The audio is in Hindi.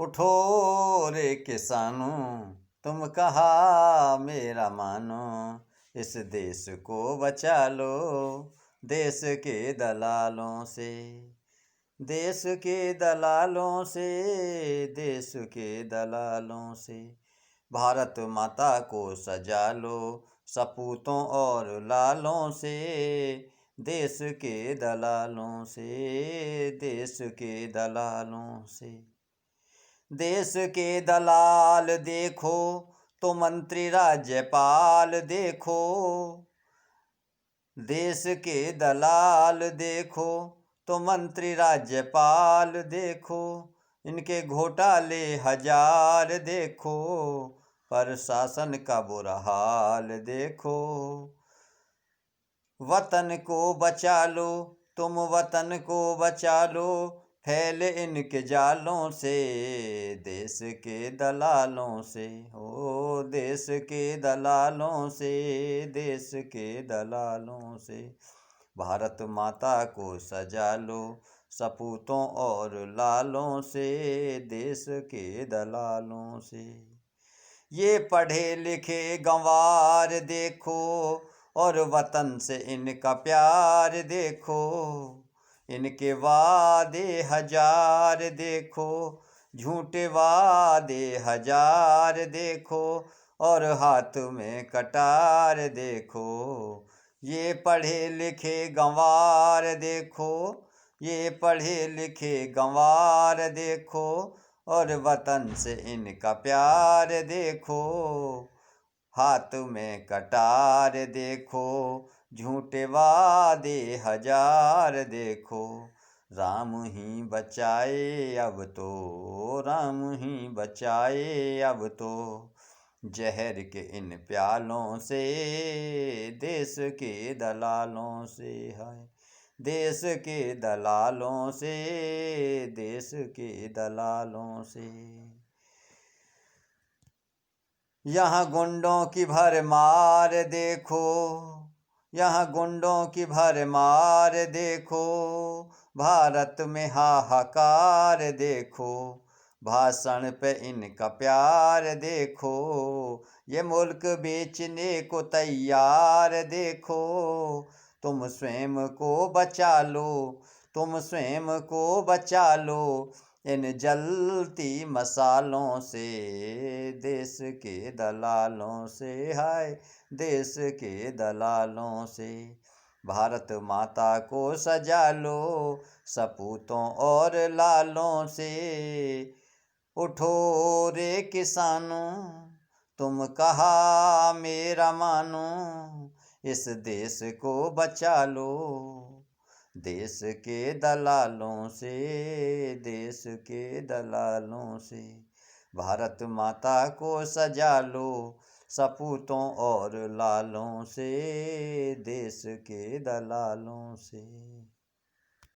उठो रे किसानों, तुम कहा मेरा मानो। इस देश को बचा लो देश के दलालों से। देश के दलालों से, देश के दलालों से। भारत माता को सजा लो सपूतों और लालों से। देश के दलालों से, देश के दलालों से। देश के दलाल देखो तो मंत्री राज्यपाल देखो। देश के दलाल देखो तो मंत्री राज्यपाल देखो। इनके घोटाले हजार देखो, प्रशासन का बुरा हाल देखो। वतन को बचा लो तुम, वतन को बचा लो, फैले इनके जालों से। देश के दलालों से, ओ देश के दलालों से, देश के दलालों से। भारत माता को सजा लो सपूतों और लालों से। देश के दलालों से। ये पढ़े लिखे गंवार देखो और वतन से इनका प्यार देखो। इनके वादे हजार देखो, झूठे वादे हजार देखो, और हाथ में कटार देखो। ये पढ़े लिखे गंवार देखो, ये पढ़े लिखे गंवार देखो, और वतन से इनका प्यार देखो। हाथ में कटार देखो, झूठे वादे हजार देखो। राम ही बचाए अब तो, राम ही बचाए अब तो। जहर के इन प्यालों से, देश के दलालों से है। देश के दलालों से, देश के दलालों से। यहाँ गुंडों की भरमार देखो, यहाँ गुंडों की भरमार देखो। भारत में हाहाकार देखो, भाषण पे इनका प्यार देखो। ये मुल्क बेचने को तैयार देखो। तुम स्वयं को बचा लो, तुम स्वयं को बचा लो इन जलती मसालों से। देश के दलालों से, हाय देश के दलालों से। भारत माता को सजा लो सपूतों और लालों से। उठो रे किसानों, तुम कहा मेरा मानो। इस देश को बचा लो देश के दलालों से, देश के दलालों से। भारत माता को सजा लो सपूतों और लालों से, देश के दलालों से।